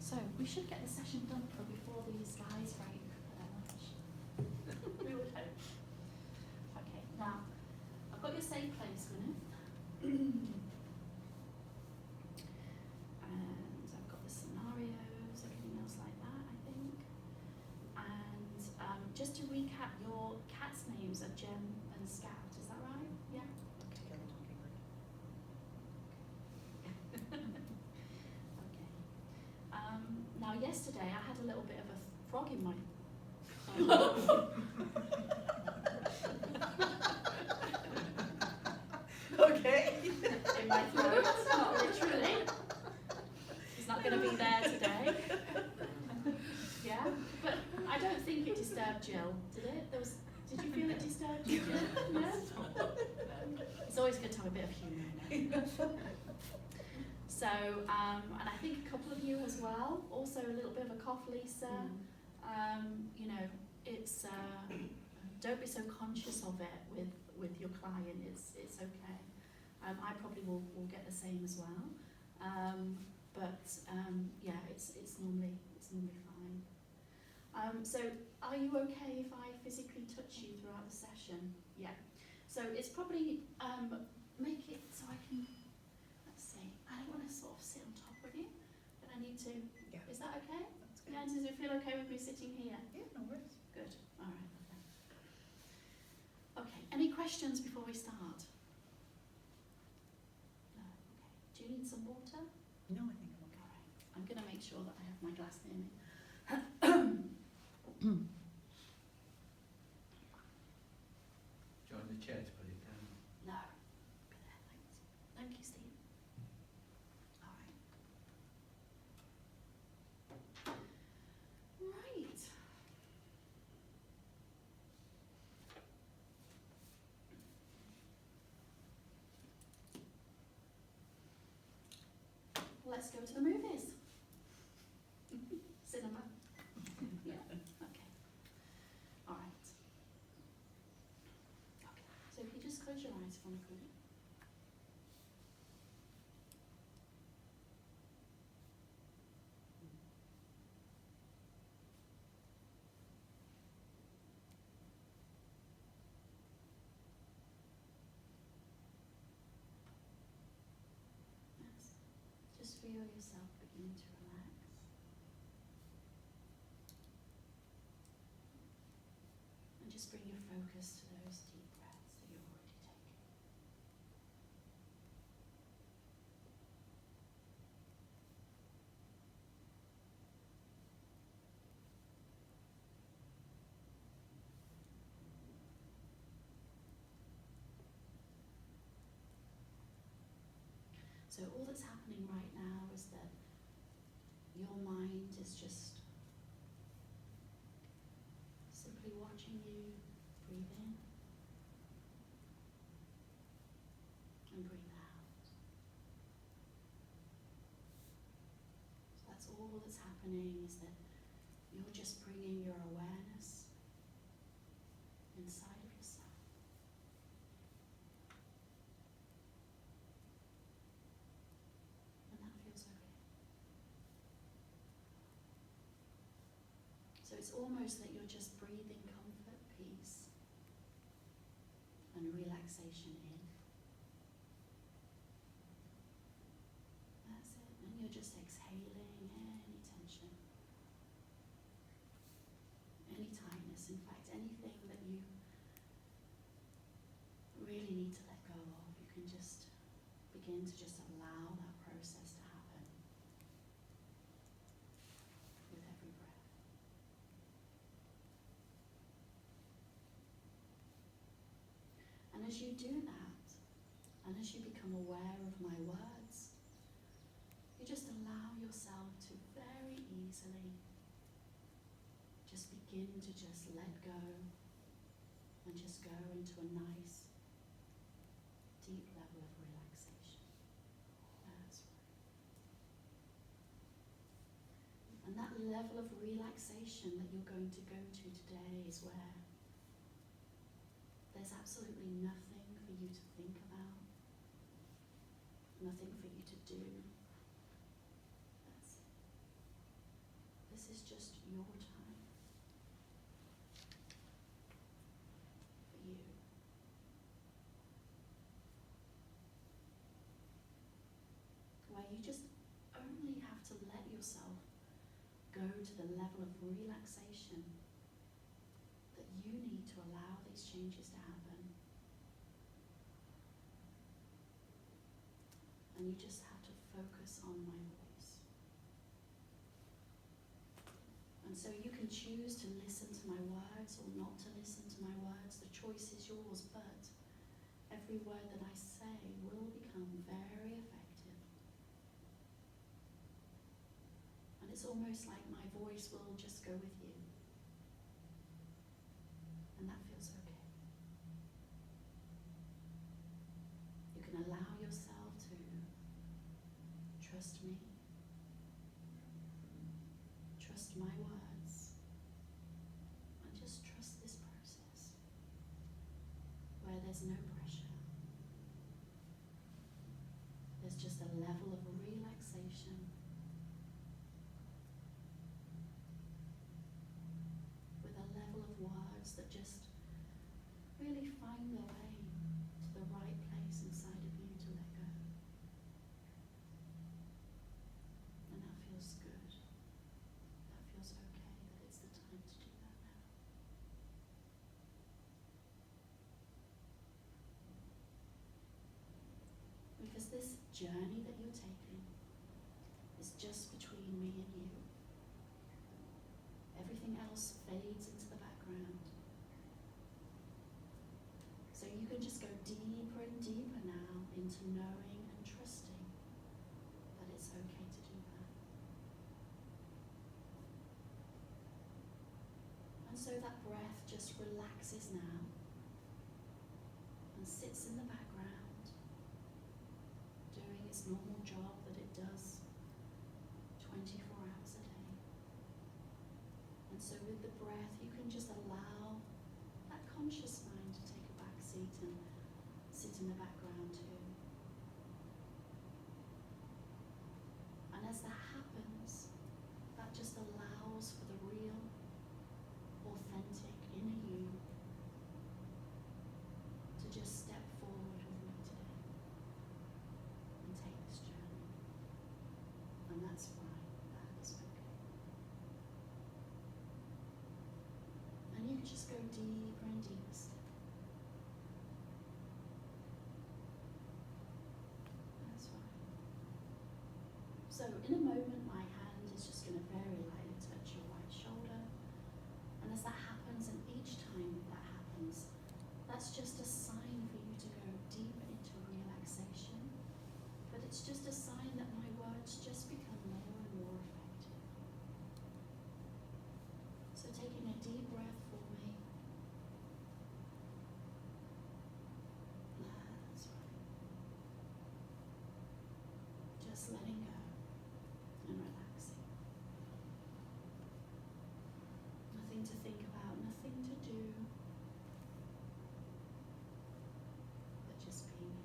So we should get the session done before these guys break for their lunch. We would hope. Okay, now I've got your safe place, Gwynneth. And I've got the scenarios, everything else like that, I think. And just to recap, your cats' names are Gem and Scout, is that right? Yeah? Okay. Now yesterday I had a little bit of a frog in my Okay. in my throat, not literally. He's not going to be there today. Yeah, but I don't think it disturbed Jill, did it? Did you feel it disturbed you, Jill? No? It's always good to have a bit of humour in it. So, and I think a couple of you as well, also a little bit of a cough, Lisa. You know, it's, don't be so conscious of it with your client, it's okay. I probably will get the same as well. Yeah, it's normally fine. So are you okay if I physically touch you throughout the session? Yeah. So it's probably, make it so I can, let's see, I don't want to sort of sit on top of you, but I need to, Yeah. Is that okay? That's good. Yeah, does it feel okay with me sitting here? Yeah, no worries. Good, all right, lovely. Okay, any questions before we start? No, okay. Do you need some water? No, I think I'm okay. All right, I'm going to make sure that I have my glass near me. Do you want the chair to put it down? No. Be there, thanks. Thank you, Steve. All right. Right. Let's go to the movies. Cinema. Yeah, okay. All right. Okay, so if you just close your eyes for me, could you? Yes. Just feel yourself beginning to relax. And just bring your focus to those deep breaths that you're already taking. So all that's happening right now is that your mind is just simply watching you breathe in and breathe out. So that's all that's happening, is that you're just bringing your awareness inside of yourself. And that feels okay. So it's almost that you're just breathing comfort, peace, and relaxation in. That's it. And you're just exhaling any tension, any tightness, in fact, anything that you really need to let go of. You can just begin to just allow that process to happen with every breath. And as you do that, and as you become aware of my words, you just allow yourself to very easily just begin to just let go and just go into a nice, deep level of relaxation. That's right. And that level of relaxation that you're going to go to today is where there's absolutely nothing for you to think about, nothing for you to do. That's it. you just only have to let yourself go to the level of relaxation that you need to allow these changes to happen. And you just have to focus on my voice. And so you can choose to listen to my words or not to listen to my words. The choice is yours, but every word that I say will become very effective. And it's almost like my voice will just go with you. And that feels okay. You can allow yourself to trust me, trust my words, and just trust this process where there's no pressure. There's just a level of relaxation with a level of words that just really find their way to the right place inside of you to let go. And that feels good. That feels okay, that it's the time to do that now. Because this journey that you're taking is just between me and you. Everything else fades into the background. So you can just go deeper and deeper now into knowing and trusting that it's okay to do that. And so that breath just relaxes now and sits in the background, doing its normal job that it does 24 hours a day. And so with the breath, you can just allow that conscious mind to take a back seat and sit in the background too. And as that happens, that just allows for the real, authentic inner you to just step forward with me today and take this journey. And that's fine, that is okay. And you can just go deeper and deeper still. That's fine. So in a moment, my hand is just going to very lightly touch your right shoulder. And as that happens, and each time that happens, that's just a sign for you to go deeper into relaxation. But it's just a sign that my words just become more and more effective. So taking a deep breath for me. That's right. Just letting go and relaxing. Nothing to think about, nothing to do, but just being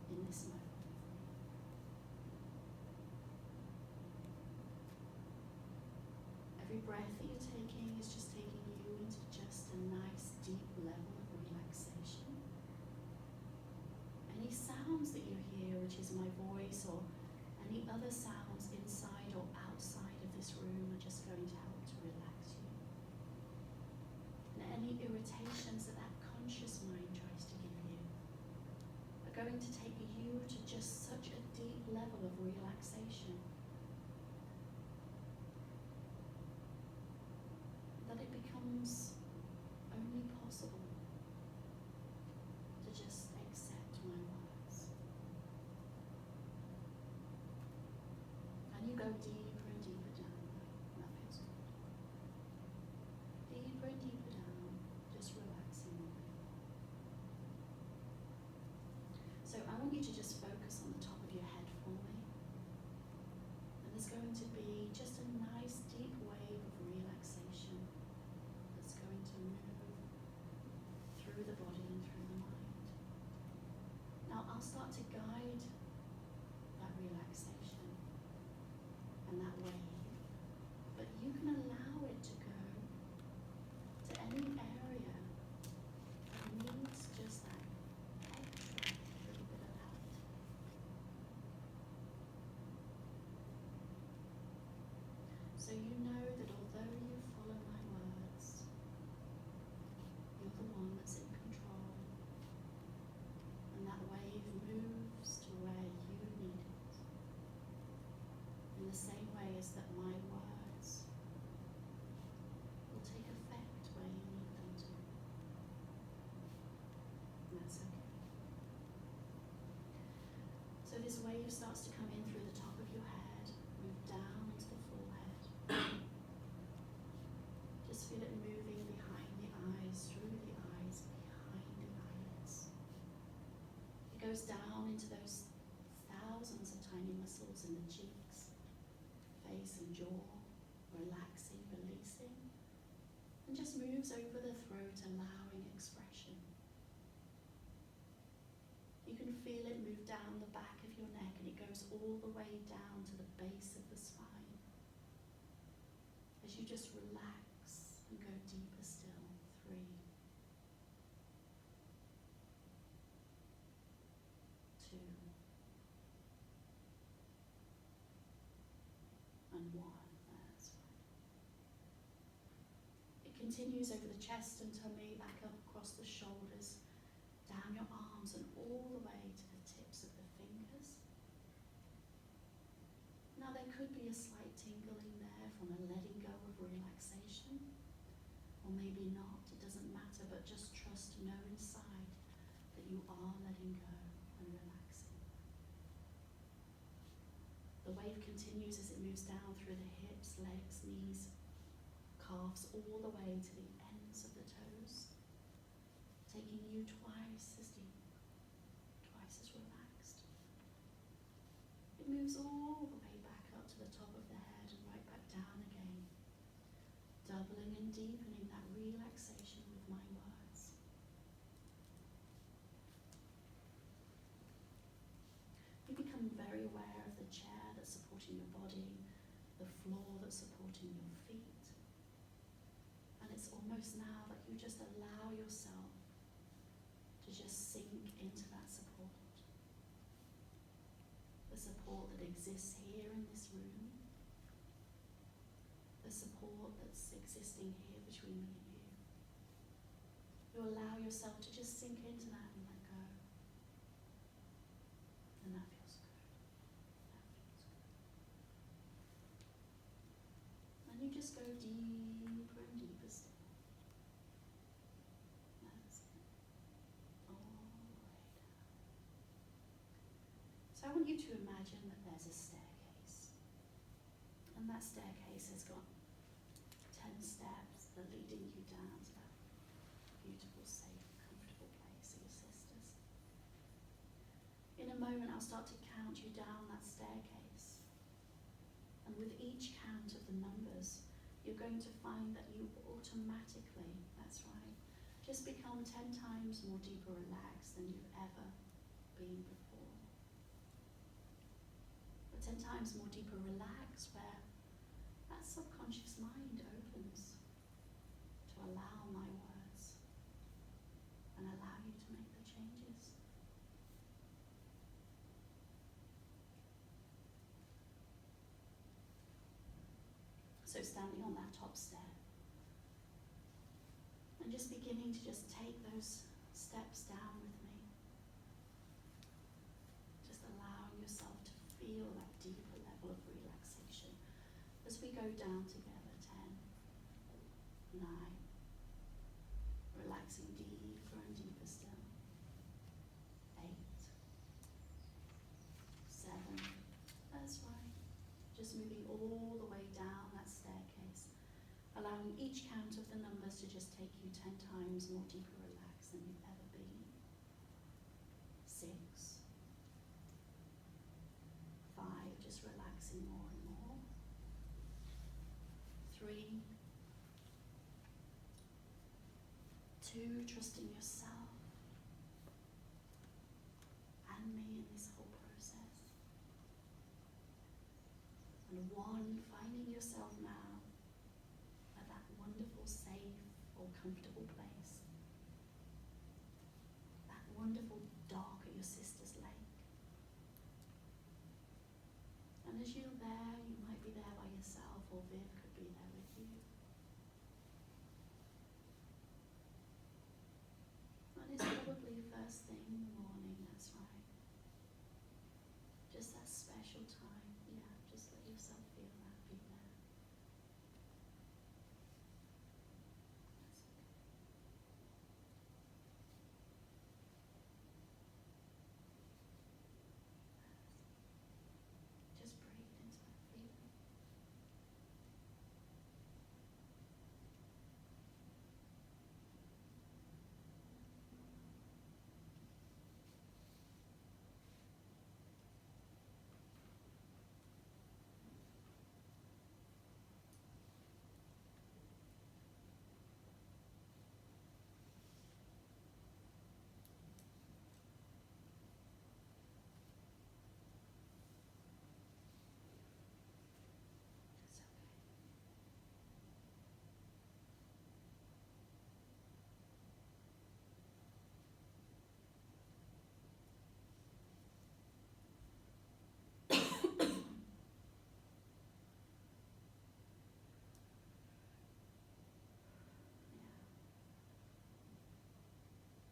here in this moment. Every breath that you're taking is just taking you into just a nice deep level of relaxation. Any sounds that you hear, which is my voice, or any other sounds inside or outside of this room, are just going to help to relax you. And any irritations that that conscious mind tries to give you are going to take you to just such a deep level of relaxation that it becomes only possible to just accept my words. And you go deeper and deeper down. That feels good. Deeper and deeper down, just relaxing more. So I want you to just focus on the top of your head for me. And there's going to be just a nice deep wave of relaxation that's going to move through the body and through the mind. Now I'll start to guide that relaxation and that wave, but you can allow it to go to any area that needs just that extra little bit of help today. So you know that although you follow my words, you're the one that's in control, and that wave moves to where you need it, in the same way as that my words will take effect where you need them to. And that's okay. So this wave starts to come in through the top of your head, move down into the forehead. Just feel it moving behind the eyes, through the eyes, behind the eyelids. It goes down into those thousands of tiny muscles in the cheeks, face and jaw, relaxing, releasing, and just moves over the throat, allowing expression. You can feel it move down the back of your neck, and it goes all the way down to the base of the spine. As you just relax and go deeper still. 3, 2, and 1. That's fine. It continues over the chest and tummy, back up across the shoulders, down your arms and all the way to the tips of the fingers. Now there could be a slight tingling there from a letting go of relaxation, or maybe not, it doesn't matter, but just trust, know inside that you are letting go and relaxing. The wave continues as it moves down through the hips, legs, knees, calves, all the way to the ends of the toes, taking you twice as deep, twice as relaxed. It moves all the way back up to the top of the head and right back down again, doubling and deepening that relaxation with my words. You become very aware of the chair that's supporting your body, the floor that's supporting your feet, and it's almost now that you just allow yourself to just sink into that support. The support that exists here in this room. The support that's existing here between me and you. You allow yourself to just sink into that and let go. And that feels good. That feels good. And you just go deeper and deeper still. That's it. All the way down. So I want you to imagine that there's a staircase. And that staircase has got 10 steps that are leading you down to that beautiful, safe, comfortable place of your sisters. In a moment I'll start to count you down that staircase. And with each count of the numbers, you're going to find that you automatically, that's right, just become 10 times more deeper relaxed than you've ever been before. But 10 times more deeper relaxed where that subconscious mind opens to allow my words and allow you to make the changes. So standing on that top step and just beginning to just take those steps down with me. Just allowing yourself to feel that deeper level of relaxation as we go down together. 10, 9, relaxing deeper and deeper still. 8, 7, that's right. Just moving all the way down that staircase, allowing each count of the numbers to just take you 10 times more deeper relaxed than you've ever been. 6, 5, just relaxing more and more. 3, 2, trusting yourself and me in this whole process. And 1, finding yourself now at that wonderful, safe or comfortable place. That wonderful dock at your sister's lake. And as you're there, you might be there by yourself or Viv you. And it's probably first thing in the morning, that's right. Just that special time, yeah, just let yourself feel that being there. That's okay. Just breathe into that feeling. It's okay. Yeah.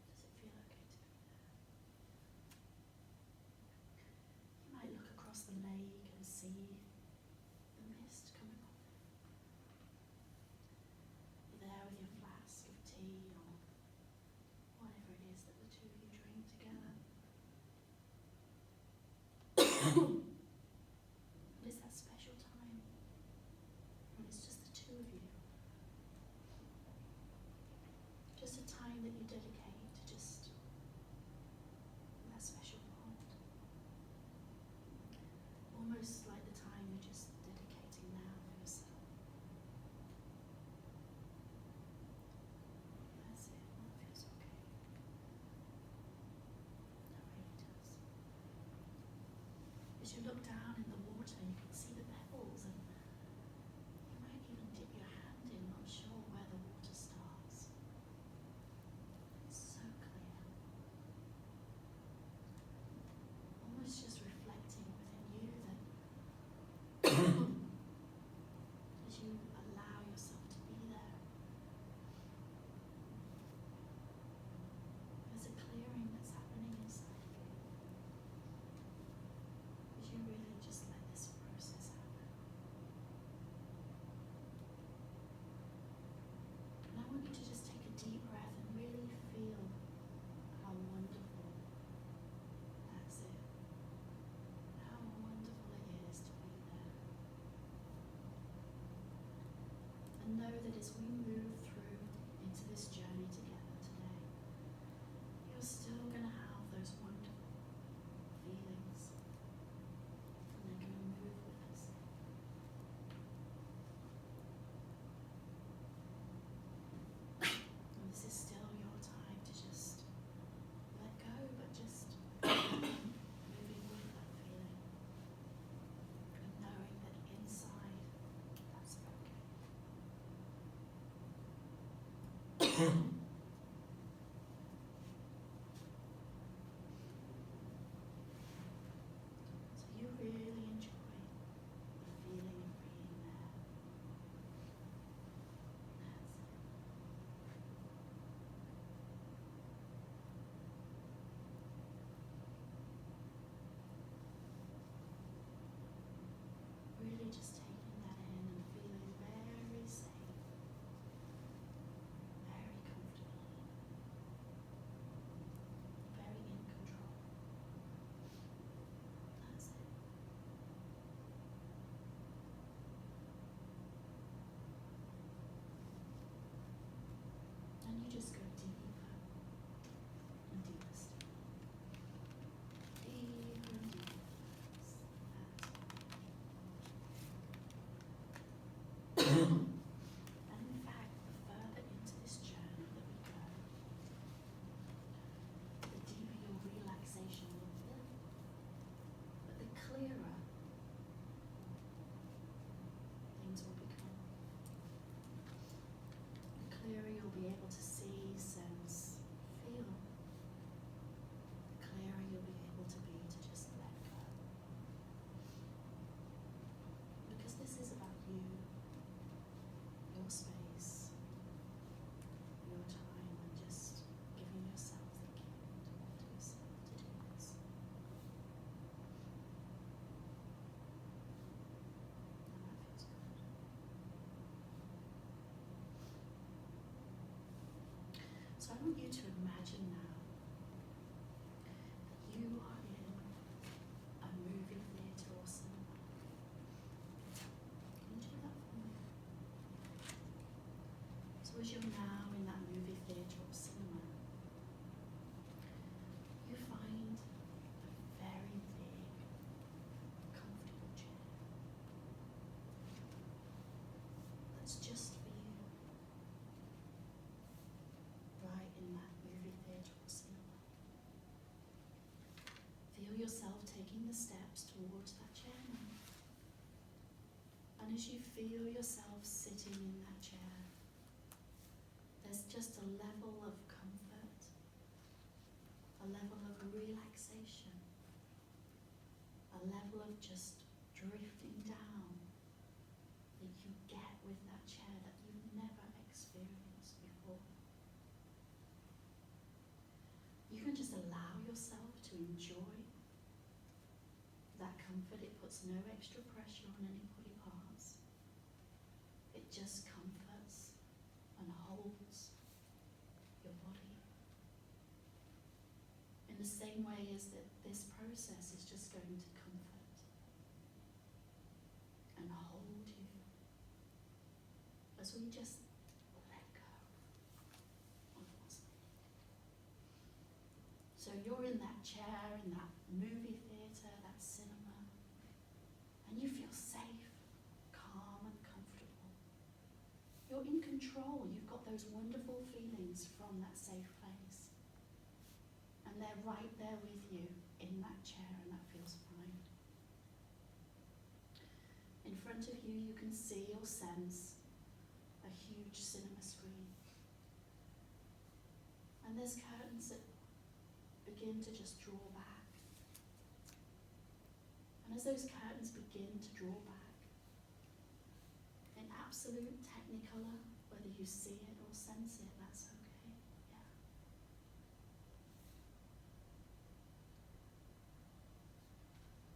Does it feel okay to be there? You might look across the lake and see the mist coming off. You're there with your flask of tea or whatever it is that the two of you drink together. And it's that special time when it's just the two of you. Just a time that you dedicate to just that special bond. Almost like the time you're just dedicating now for yourself. That's it. That feels okay. That really does. As you look down in the water, you can see the pebbles, and you might even dip your hand in, not sure where the water starts. It's so clear. Almost just reflecting within you that as you allow yourself to be there, there's a clearing that's happening inside of you. As you really just let this process happen. And I want you to just take a deep breath and really feel how wonderful. That's it. How wonderful it is to be there. And know that as we move through into this journey together today, you're still going to have those wonderful feelings. And they're going to move with us. And this is still your time to just let go, but just moving with that feeling. And knowing that inside, that's okay. So you really enjoy the feeling of being there. That's it. Really just taking that in and feeling very safe, very comfortable, very in control. That's it. And you just go deeper and deeper still. Deeper and deeper. That's right. And in fact, the further into this journey that we go, the deeper your relaxation will feel. But the clearer things will become. The clearer you'll be able to see, sense, feel. The clearer you'll be able to be to just let go. Because this is about you. want you to imagine now that you are in a movie theatre or cinema. Can you do that for me? So as you're now in that movie theatre or cinema, you find a very big, comfortable chair that's just for you, right in that movie theatre or cinema. Feel yourself taking the steps towards that chair now. And as you feel yourself sitting in that chair, there's just a level of comfort, a level of relaxation, a level of just drifting down that you get with that chair that you've never experienced before. You can just allow yourself to enjoy that comfort. It puts no extra pressure on any body parts. It just comforts and holds your body. In the same way as that this process is just going to comfort and hold you as we just let go of what's there. So you're in that chair, in that movie theatre, that cinema, and you feel safe, calm and comfortable. You're in control. You've got those wonderful feelings from that safe place. And they're right there with you in that chair, and that feels fine. In front of you, you can see or sense a huge cinema screen. And there's curtains that begin to just draw back. And as those curtains begin to draw back, in absolute technicolor, whether you see it or sense it, that's okay. Yeah.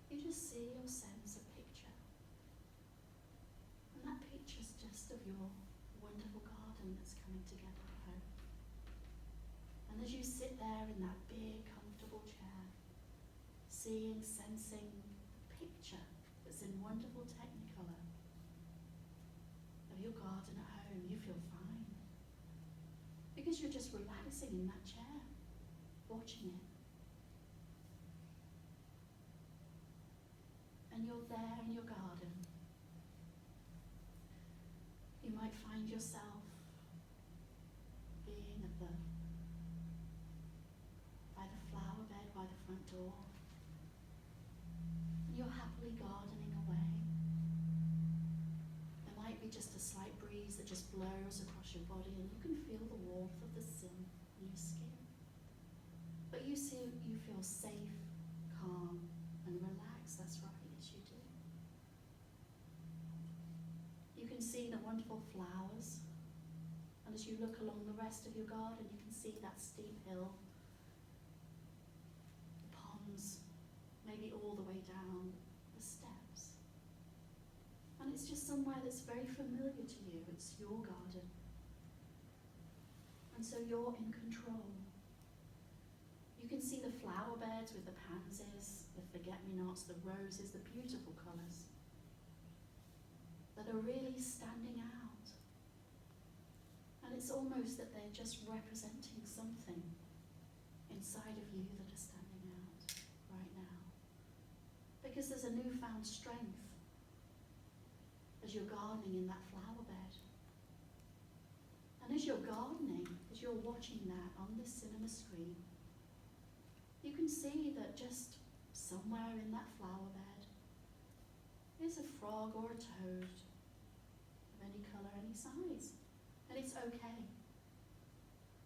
You just see or sense a picture. And that picture's just of your wonderful garden that's coming together at home. And as you sit there in that big, comfortable chair, seeing, sensing the picture that's in wonderful technicolor of your garden at home, you feel fine. Because you're just relaxing in that chair, watching it. And you're there in your garden. You might find yourself being by the flower bed, by the front door. And you're happily gardening away. There might be just a slight breeze that just blows across your body, and you can feel the warmth of the sun on your skin. But you feel safe, calm, and relaxed. That's right, yes you do. You can see the wonderful flowers, and as you look along the rest of your garden, you can see that steep hill, the ponds, maybe all the way down the steps. And it's just somewhere that's very familiar to you. It's your garden. And so you're in control. You can see the flower beds with the pansies, the forget-me-nots, the roses, the beautiful colours that are really standing out. And it's almost that they're just representing something inside of you that are standing out right now. Because there's a newfound strength as you're gardening in that flower bed. And as you're gardening, as you're watching that on the cinema screen, you can see that just somewhere in that flower bed is a frog or a toad of any colour, any size. And it's okay.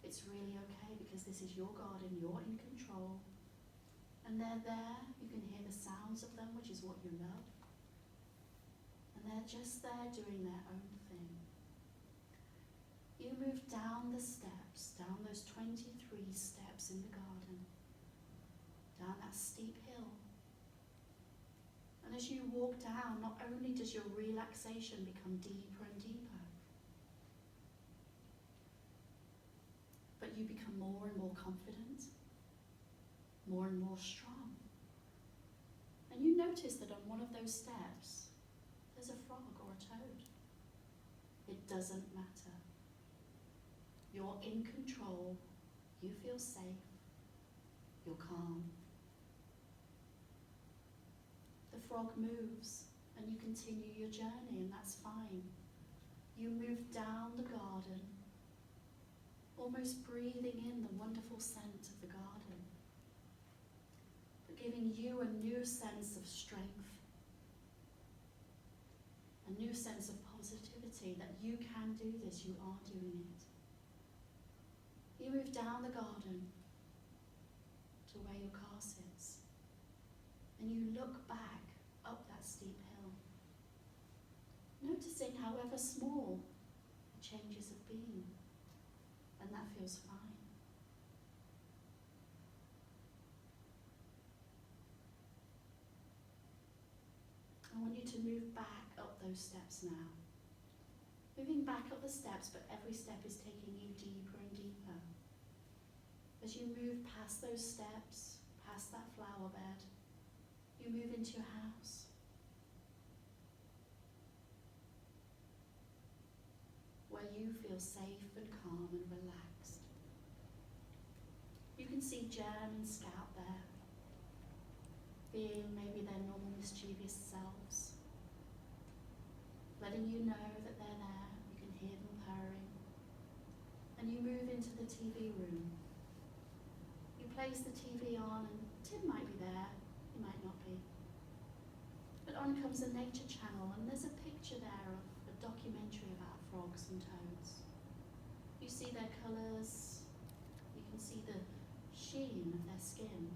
It's really okay, because this is your garden, you're in control. And they're there, you can hear the sounds of them, which is what you love. And they're just there doing their own thing. You move down the steps, down those 23 steps in the garden, down that steep hill. And as you walk down, not only does your relaxation become deeper and deeper, but you become more and more confident, more and more strong. And you notice that on one of those steps, there's a frog or a toad. It doesn't matter. You're in control, you feel safe, you're calm. The frog moves and you continue your journey, and that's fine. You move down the garden, almost breathing in the wonderful scent of the garden, but giving you a new sense of strength, a new sense of positivity that you can do this, you are doing it. You move down the garden to where your car sits, and you look back up that steep hill, noticing however small the changes have been, and that feels fine. I want you to move back up those steps now. Moving back up the steps, but every step is taking you deeper and deeper. As you move past those steps, past that flower bed, you move into your house. Where you feel safe and calm and relaxed. You can see Jem and Scout there, being maybe their normal mischievous selves, letting you know that they're there, you can hear them purring. And you move into the TV room. You place the TV on, and Tim might be there, he might not be. But on comes a nature channel, and there's a picture there of a documentary about frogs and toads. You see their colours, you can see the sheen of their skin,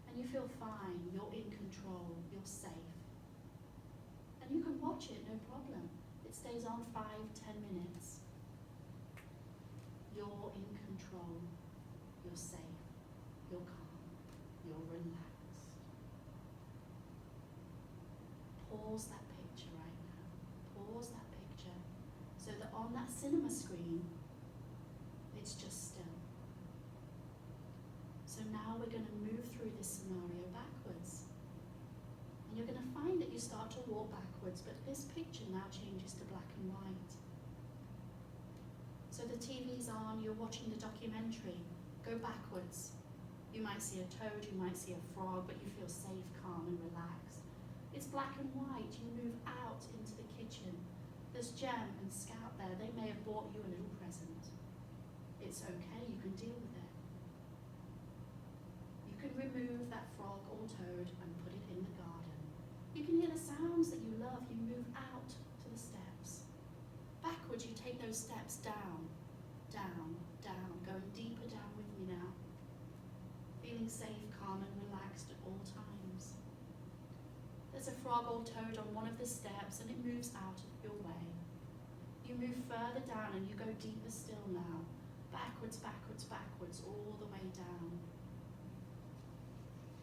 and you feel fine, you're in control, you're safe. And you can watch it, no problem. It stays on 5-10 minutes. You're in control, you're safe, you're calm, you're relaxed. Pause that picture right now. Pause that picture so that on that cinema screen, it's just still. So now we're going to move through this scenario backwards. And you're going to find that you start to walk backwards, but this picture now changes to black and white. So the TV's on, you're watching the documentary. Go backwards. You might see a toad, you might see a frog, but you feel safe, calm and relaxed. It's black and white. You move out into the kitchen. There's Jem and Scout there. They may have bought you a little present. It's okay, you can deal with it. You can remove that frog or toad and put it in the garden. You can hear the sounds that you love. You move out to the steps. Backwards, you take those steps down, down, down, going deeper down with me now. Feeling safe, calm and relaxed at all times. There's a frog or toad on one of the steps and it moves out of your way. You move further down and you go deeper still now. Backwards, backwards, backwards, all the way down.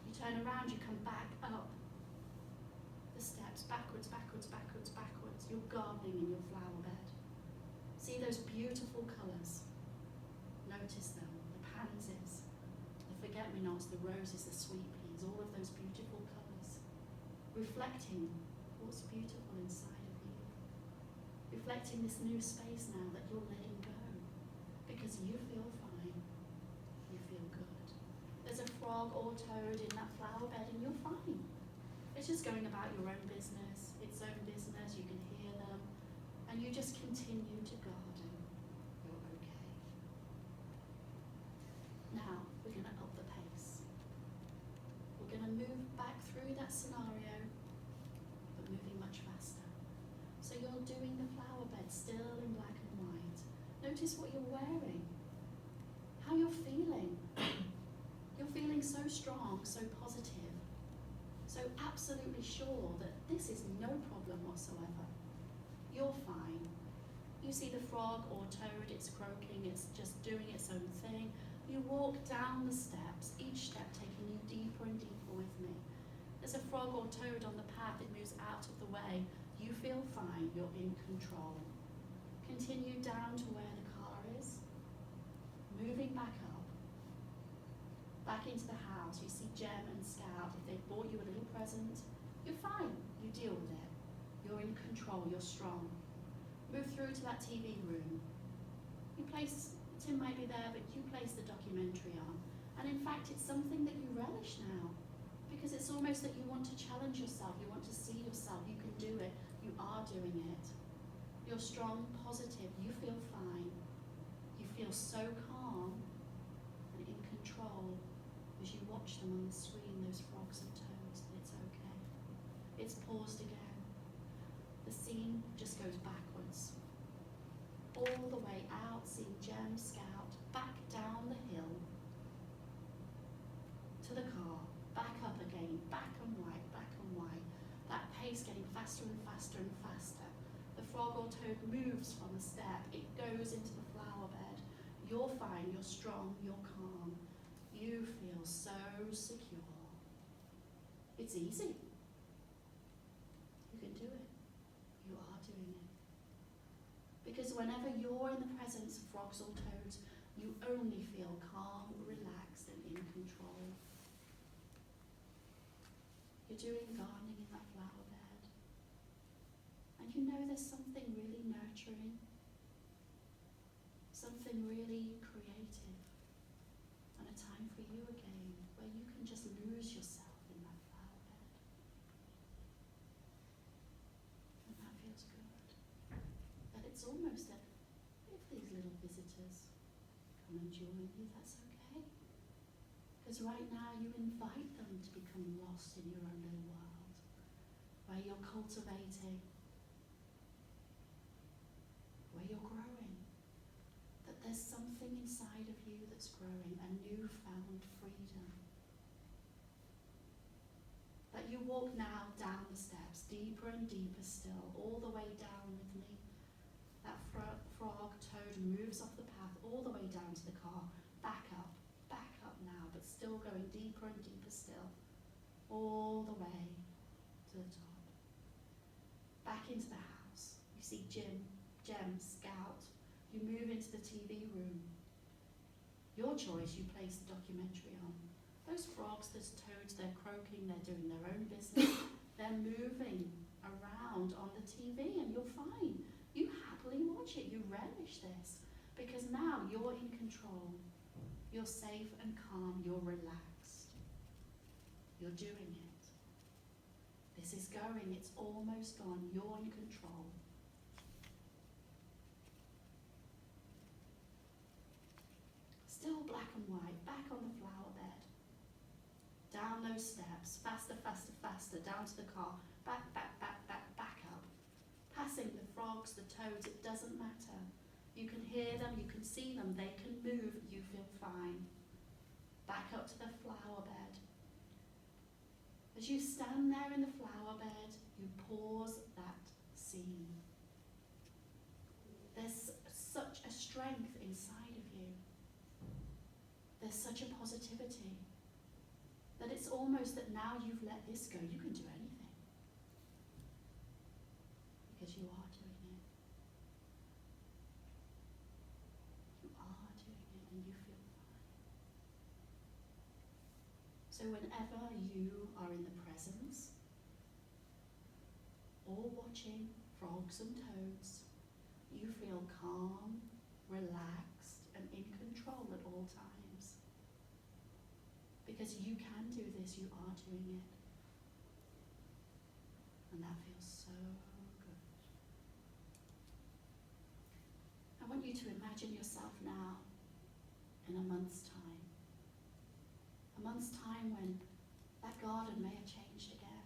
You turn around, you come back up the steps, backwards, backwards, backwards, backwards. You're gardening in your flower bed. See those beautiful colours. Notice them, the pansies, the forget-me-nots, the roses, the sweet peas, all of those beautiful colours. Reflecting what's beautiful inside of you. Reflecting this new space now that you're letting go. Because you feel fine, you feel good. There's a frog or toad in that flower bed and you're fine. It's just going about your own business, its own business, you can hear them, and you just continue to garden. You're okay. Now, we're going to up the pace. We're going to move back through that scenario, but moving much faster. So you're doing the flower bed still in black and white. Notice what you're wearing, how you're feeling. You're feeling so strong, so positive, so absolutely sure that this is no problem whatsoever. You're fine. You see the frog or toad, it's croaking, it's just doing its own thing. You walk down the steps, each step taking you deeper and deeper with me. There's a frog or toad on the path, it moves out of the way. You feel fine, you're in control. Continue down to where the car is. moving back up, back into the house. You see Jem and Scout. If they've bought you a little present, you're fine. You deal with it. You're in control. You're strong. Move through to that TV room. You place, Tim might be there, but you place the documentary on. And in fact, it's something that you relish now, because it's almost that you want to challenge yourself. You want to see yourself. You can do it. You are doing it. You're strong, positive. You feel fine. You feel so calm and in control as you watch them on the screen, those frogs and toads, and it's okay. It's paused again. The scene just goes backwards. All the way out, seeing Jem Scout back down the hill to the car, back up again, back and white, back and white. That pace getting faster and faster and faster. The frog or toad moves from the step. It goes into the flower bed. You're fine, you're strong, you're calm. You feel so secure. It's easy. You can do it. You are doing it. Because whenever you're in the presence of frogs or toads, you only feel calm, relaxed, and in control. You're doing gardening in that flower bed. And you know there's something really nurturing, something really creative, and a time for you again where you can just lose yourself in that flower bed. And that feels good. That it's almost that if these little visitors come and join you, that's okay. Because right now you invite them to become lost in your own little world, where you're cultivating, where you're growing. That there's something inside of you that's growing, a newfound freedom. That you walk now down the steps, deeper and deeper still, all the way down with me. That frog, toad moves off the path all the way down to the car, back up now, but still going deeper and deeper still, all the way to the top. Back into the house. You see Jem, Scout. You move into the TV room. Your choice, you place the documentary on. Those frogs, those toads, they're croaking, they're doing their own business. They're moving around on the TV and you're fine. You happily watch it, you relish this, because now you're in control. You're safe and calm, you're relaxed. You're doing it. This is going, it's almost gone, you're in control. Still black and white, back on the flower bed. Down those steps, faster, faster, faster, down to the car, back up. Passing the frogs, the toads, it doesn't matter. You can hear them, you can see them, they can move, you feel fine. Back up to the flower bed. As you stand there in the flower bed, you pause that scene. There's such a strength inside of you. There's such a positivity that it's almost that now you've let this go, you can do anything. Because you are doing it. You are doing it and you feel fine. So whenever you are in the presence or watching frogs and toads, you feel calm, relaxed, and in control at all times. Because you can do this, you are doing it. And that feels so good. I want you to imagine yourself now in a month's time. A month's time when that garden may have changed again.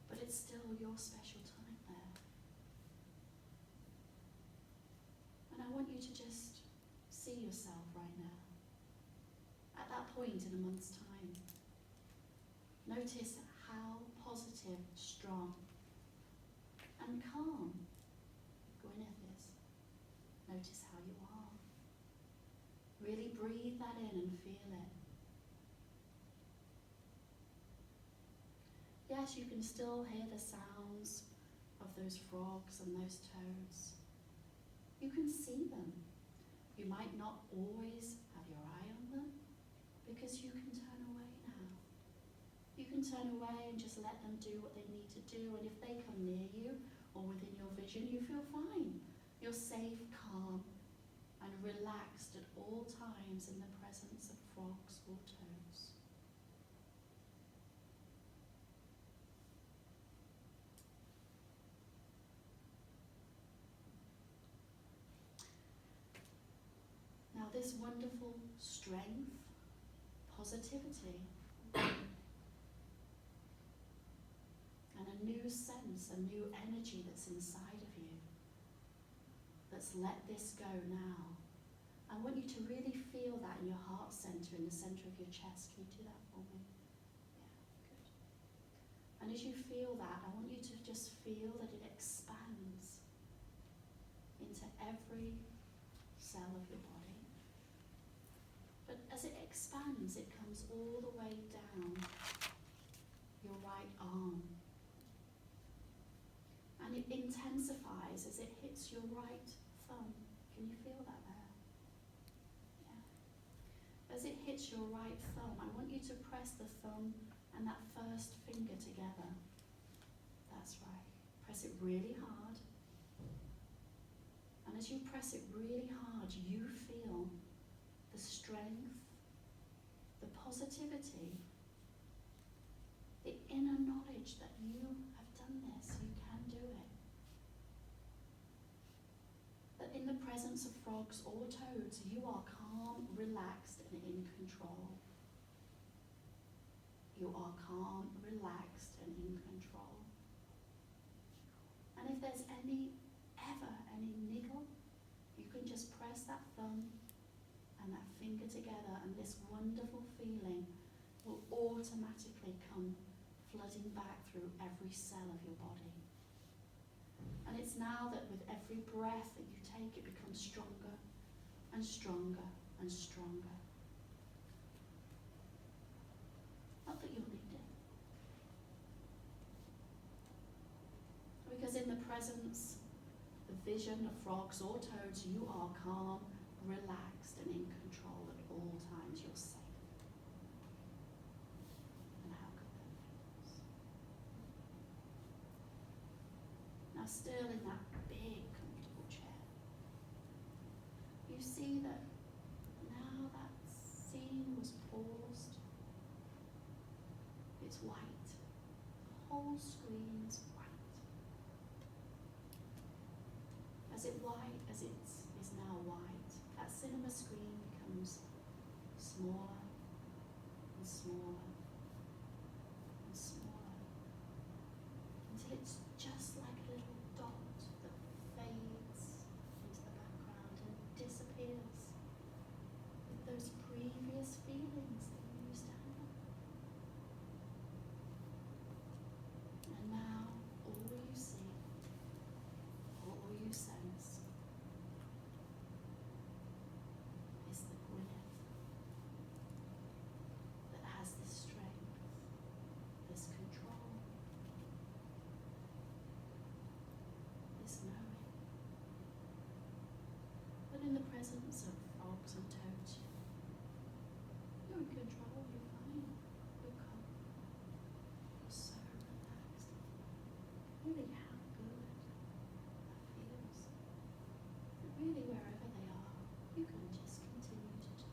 But it's still your special time there. And I want you to just see yourself right now. At that point in a month's time, notice how positive, strong, and calm Gwynneth is. Notice how you are. Really breathe that in and feel it. Yes, you can still hear the sounds of those frogs and those toads. You can see them. You might not always have your eye on them, because you can turn away now. You can turn away and just let them do what they need to do, and if they come near you or within your vision, you feel fine. You're safe, calm, and relaxed at all times in the presence of frogs or toads. Now this wonderful strength, positivity, and a new sense, a new energy that's inside of you, that's let this go now. I want you to really feel that in your heart center, in the center of your chest. Can you do that for me? Yeah, good. And as you feel that, I want you to just feel that it expands into every cell of your body. But as it expands, it comes all the way down your right arm. And it intensifies as it hits your right thumb. Can you feel that there? Yeah. As it hits your right thumb, I want you to press the thumb and that first finger together. That's right. Press it really hard. And as you press it really hard, you feel the strength, the positivity, the inner knowledge that you have done this, you can do it. That in the presence of frogs or toads, you are calm, relaxed, and in control. You are calm, relaxed, and in control. And if there's ever any niggle, you can just press that thumb and that finger together, and this wonderful feeling will automatically come flooding back through every cell of your body. And it's now that with every breath that you take, it becomes stronger and stronger and stronger. Not that you'll need it. Because in the presence, the vision of frogs or toads, you are calm, relaxed, and in control at all times. You're safe. And how good that feels. Now still in that big, comfortable chair, you see that now that scene was paused. It's white. The whole screen is white. As it is now white, that cinema screen becomes smaller and smaller and smaller, until it's just like a little dot that fades into the background and disappears with those previous feelings that you used to have. And now all you see, all you sense, is the Gwynneth that has this strength, this control, this knowing. But in the presence of frogs and toads, you're in control, you're fine, you're calm, you're so relaxed. Really how good that feels. And really wherever they are, you can just continue to do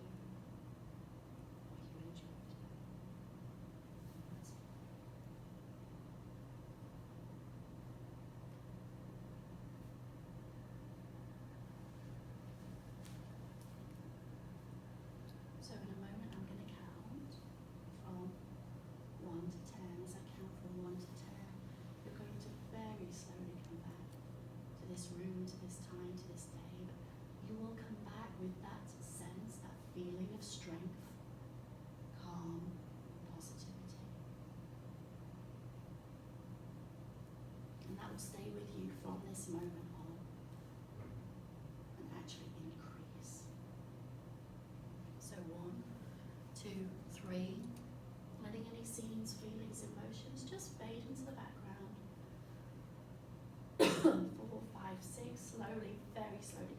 what you enjoy doing. That's it. So in a moment I'm going to count from 1 to 10. As I count from 1 to 10, you're going to very slowly come back to this room, to this time, to this day. But you will come back with that sense, that feeling of strength, calm, positivity. And that will stay with you from this moment on and actually increase. So 1, 2, 3, letting any scenes, feelings, emotions just fade into the background. 4, 5, 6, slowly, very slowly